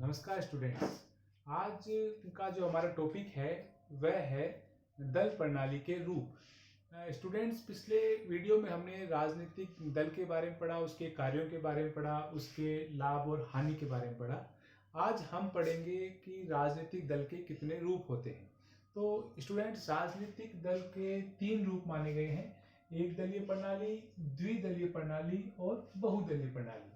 नमस्कार स्टूडेंट्स। आज का जो हमारा टॉपिक है वह है दल प्रणाली के रूप। स्टूडेंट्स, पिछले वीडियो में हमने राजनीतिक दल के बारे में पढ़ा, उसके कार्यों के बारे में पढ़ा, उसके लाभ और हानि के बारे में पढ़ा। आज हम पढ़ेंगे कि राजनीतिक दल के कितने रूप होते हैं। तो स्टूडेंट्स, राजनीतिक दल के 3 रूप माने गए हैं: एक दलीय प्रणाली, द्विदलीय प्रणाली और बहुदलीय प्रणाली।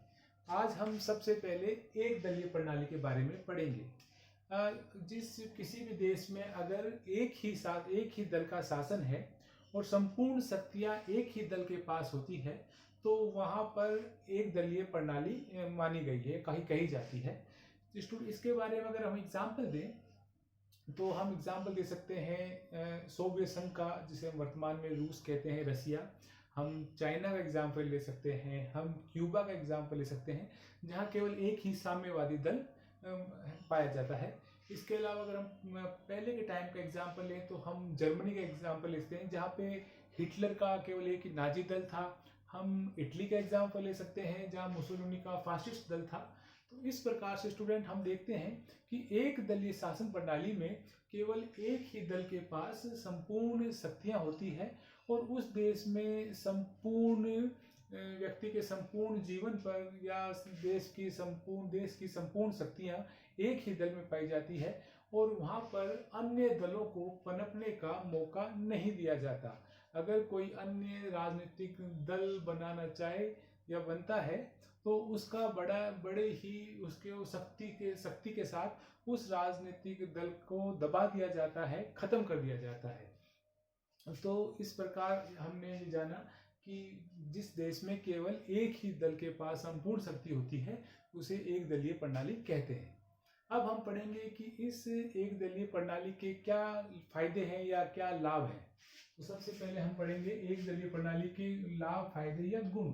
आज हम सबसे पहले एक दलीय प्रणाली के बारे में पढ़ेंगे। जिस किसी भी देश में अगर एक ही दल का शासन है और संपूर्ण शक्तियां एक ही दल के पास होती है तो वहां पर एक दलीय प्रणाली मानी गई है, कही जाती है। इसके बारे में अगर हम एग्जाम्पल दें तो हम एग्जाम्पल दे सकते हैं सोवियत संघ का, जिसे हम वर्तमान में रूस कहते हैं, रसिया। हम चाइना का एग्जाम्पल ले सकते हैं, हम क्यूबा का एग्जाम्पल ले सकते हैं, जहाँ केवल एक ही साम्यवादी दल पाया जाता है। इसके अलावा अगर हम पहले के टाइम का एग्जाम्पल लें तो हम जर्मनी का एग्जाम्पल लेते हैं, जहाँ पे हिटलर का केवल एक ही नाजी दल था। हम इटली का एग्जाम्पल ले सकते हैं, जहाँ मुसोलिनी का फासिस्ट दल था। तो इस प्रकार से स्टूडेंट हम देखते हैं कि एक दलीय शासन प्रणाली में केवल एक ही दल के पास संपूर्ण शक्तियां होती है और उस देश में संपूर्ण व्यक्ति के संपूर्ण जीवन पर या देश की संपूर्ण शक्तियां एक ही दल में पाई जाती है और वहां पर अन्य दलों को पनपने का मौका नहीं दिया जाता। अगर कोई अन्य राजनीतिक दल बनाना चाहे या बनता है तो उसका बड़े ही उसके शक्ति के साथ उस राजनीतिक दल को दबा दिया जाता है, खत्म कर दिया जाता है। तो इस प्रकार हमने जाना कि जिस देश में केवल एक ही दल के पास संपूर्ण शक्ति होती है उसे एक दलीय प्रणाली कहते हैं। अब हम पढ़ेंगे कि इस एक दलीय प्रणाली के क्या फायदे हैं या क्या लाभ हैं। तो सबसे पहले हम पढ़ेंगे एक दलीय प्रणाली के लाभ, फायदे या गुण।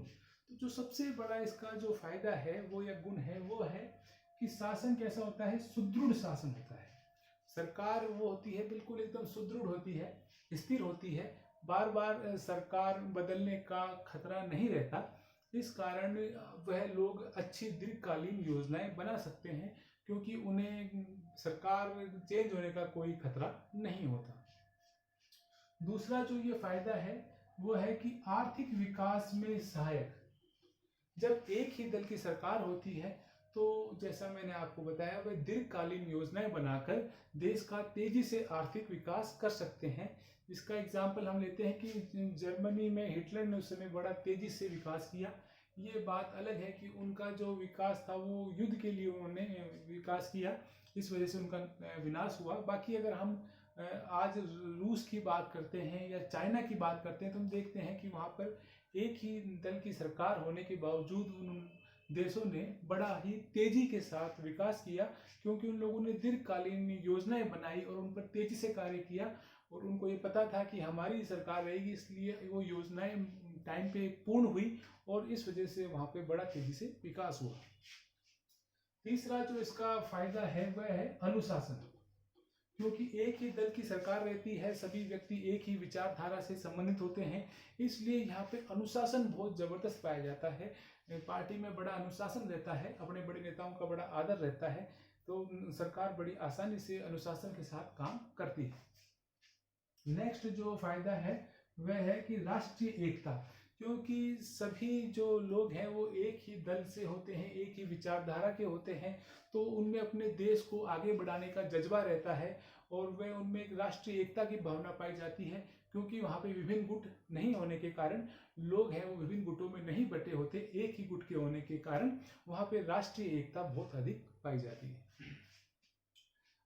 तो जो सबसे बड़ा इसका जो फायदा है वो या गुण है वो है कि शासन कैसा होता है, सुदृढ़ शासन होता है। सरकार वो होती है बिल्कुल एकदम सुदृढ़ होती है, स्थिर होती है, बार बार सरकार बदलने का खतरा नहीं रहता। इस कारण वह लोग अच्छी दीर्घकालीन योजनाएं बना सकते हैं क्योंकि उन्हें सरकार चेंज होने का कोई खतरा नहीं होता। दूसरा जो ये फायदा है वो है कि आर्थिक विकास में सहायक। जब एक ही दल की सरकार होती है तो जैसा मैंने आपको बताया, वह दीर्घकालीन योजनाएं बनाकर देश का तेजी से आर्थिक विकास कर सकते हैं। इसका एग्जाम्पल हम लेते हैं कि जर्मनी में हिटलर ने उस समय बड़ा तेजी से विकास किया। ये बात अलग है कि उनका जो विकास था वो युद्ध के लिए उन्होंने विकास किया, इस वजह से उनका विनाश हुआ। बाकी अगर हम आज रूस की बात करते हैं या चाइना की बात करते हैं तो हम देखते हैं कि वहाँ पर एक ही दल की सरकार होने के बावजूद उन देशों ने बड़ा ही तेजी के साथ विकास किया क्योंकि उन लोगों ने दीर्घकालीन योजनाएं बनाई और उन पर तेजी से कार्य किया और उनको ये पता था कि हमारी सरकार रहेगी, इसलिए वो योजनाएं टाइम पे पूर्ण हुई और इस वजह से वहां पे बड़ा तेजी से विकास हुआ। तीसरा जो इसका फायदा है वह है अनुशासन। क्योंकि एक ही दल की सरकार रहती है, सभी व्यक्ति एक ही विचारधारा से संबंधित होते हैं, इसलिए यहाँ पे अनुशासन बहुत जबरदस्त पाया जाता है। पार्टी में बड़ा अनुशासन रहता है, अपने बड़े नेताओं का बड़ा आदर रहता है, तो सरकार बड़ी आसानी से अनुशासन के साथ काम करती है। नेक्स्ट जो फायदा है वह है कि राष्ट्रीय एकता। क्योंकि सभी जो लोग हैं वो एक ही दल से होते हैं, एक ही विचारधारा के होते हैं, तो उनमें अपने देश को आगे बढ़ाने का जज्बा रहता है और वह उनमें एक राष्ट्रीय एकता की भावना पाई जाती है। क्योंकि वहाँ पे विभिन्न गुट नहीं होने के कारण लोग हैं वो विभिन्न गुटों में नहीं बटे होते, एक ही गुट के होने के कारण वहाँ पे राष्ट्रीय एकता बहुत अधिक पाई जाती है।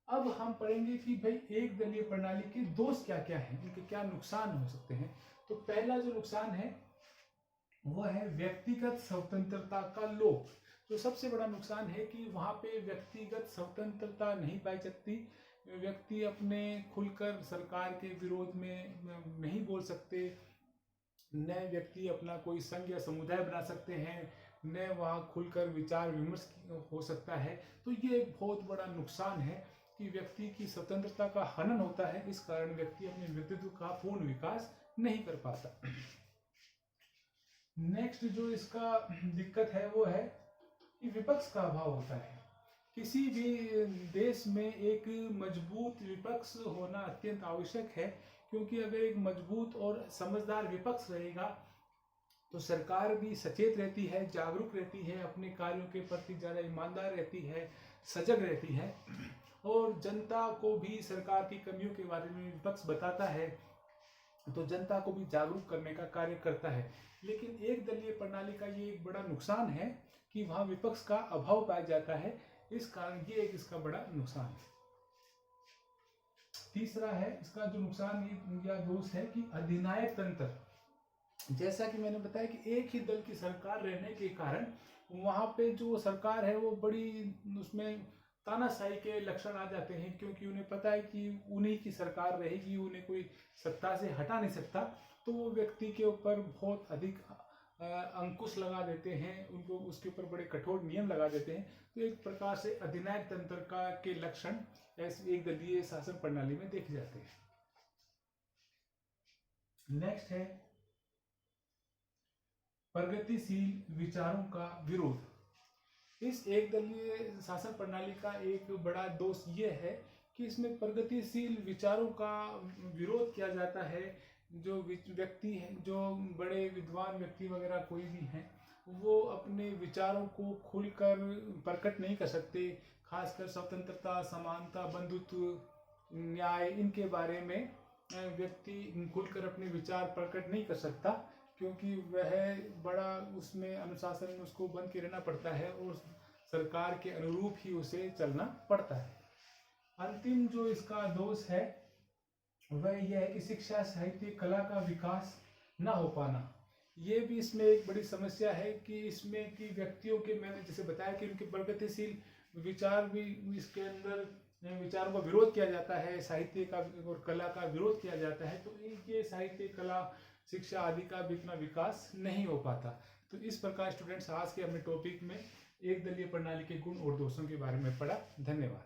अब हम पढ़ेंगे कि भाई एक दलीय प्रणाली के दोष क्या क्या हैं, उनके क्या नुकसान हो सकते हैं। तो पहला जो नुकसान है वो है व्यक्तिगत स्वतंत्रता का लोप। तो सबसे बड़ा नुकसान है कि वहाँ पे व्यक्तिगत स्वतंत्रता नहीं पाई जाती। व्यक्ति अपने खुलकर सरकार के विरोध में नहीं बोल सकते, न व्यक्ति अपना कोई संघ या समुदाय बना सकते हैं, न वहाँ खुलकर विचार विमर्श हो सकता है। तो ये एक बहुत बड़ा नुकसान है कि व्यक्ति की स्वतंत्रता का हनन होता है, इस कारण व्यक्ति अपने व्यक्तित्व का पूर्ण विकास नहीं कर पाता। नेक्स्ट जो इसका दिक्कत है वो है कि विपक्ष का अभाव होता है। किसी भी देश में एक मजबूत विपक्ष होना अत्यंत आवश्यक है, क्योंकि अगर एक मजबूत और समझदार विपक्ष रहेगा तो सरकार भी सचेत रहती है, जागरूक रहती है, अपने कार्यों के प्रति ज़्यादा ईमानदार रहती है, सजग रहती है, और जनता को भी सरकार की कमियों के बारे में विपक्ष बताता है तो जनता को भी जागरूक करने का कार्य करता है। लेकिन एक दलीय प्रणाली का ये एक बड़ा नुकसान है कि वहाँ विपक्ष का अभाव पाया जाता है, इस कारण ये एक इसका बड़ा नुकसान है। तीसरा है इसका जो नुकसान या दोष है कि अधिनायक तंत्र। जैसा कि मैंने बताया कि एक ही दल की सरकार रहने के कारण वहाँ पे जो सरकार है वो बड़ी उसमें तानाशाही के लक्षण आ जाते हैं, क्योंकि उन्हें पता है कि उन्हीं की सरकार रहेगी, उन्हें कोई सत्ता से हटा नहीं सकता, तो वो व्यक्ति के ऊपर बहुत अधिक अंकुश लगा देते हैं, उनको उसके ऊपर बड़े कठोर नियम लगा देते हैं। तो एक प्रकार से अधिनायक तंत्र के लक्षण ऐसे एक दलीय शासन प्रणाली में देखे जाते हैं। नेक्स्ट है प्रगतिशील विचारों का विरोध। इस एक दलीय शासन प्रणाली का एक बड़ा दोष ये है कि इसमें प्रगतिशील विचारों का विरोध किया जाता है। जो व्यक्ति हैं, जो बड़े विद्वान व्यक्ति वगैरह कोई भी हैं, वो अपने विचारों को खुलकर प्रकट नहीं कर सकते, खासकर स्वतंत्रता, समानता, बंधुत्व, न्याय, इनके बारे में व्यक्ति खुलकर अपने विचार प्रकट नहीं कर सकता, क्योंकि वह बड़ा उसमें अनुशासन में उसको बंद के रहना पड़ता है और सरकार के अनुरूप ही उसे चलना पड़ता है। अंतिम जो इसका दोष है वह यह है कि शिक्षा, साहित्य, कला का विकास न हो पाना। ये भी इसमें एक बड़ी समस्या है कि इसमें कि व्यक्तियों के, मैंने जैसे बताया कि उनके प्रगतिशील विचार भी, इसके अंदर विचारों का विरोध किया जाता है, साहित्य का और कला का विरोध किया जाता है, तो इनके साहित्य, कला, शिक्षा आदि का भी इतना विकास नहीं हो पाता। तो इस प्रकार स्टूडेंट्स आज के अपने टॉपिक में एक दलीय प्रणाली के गुण और दोषों के बारे में पढ़ा। धन्यवाद।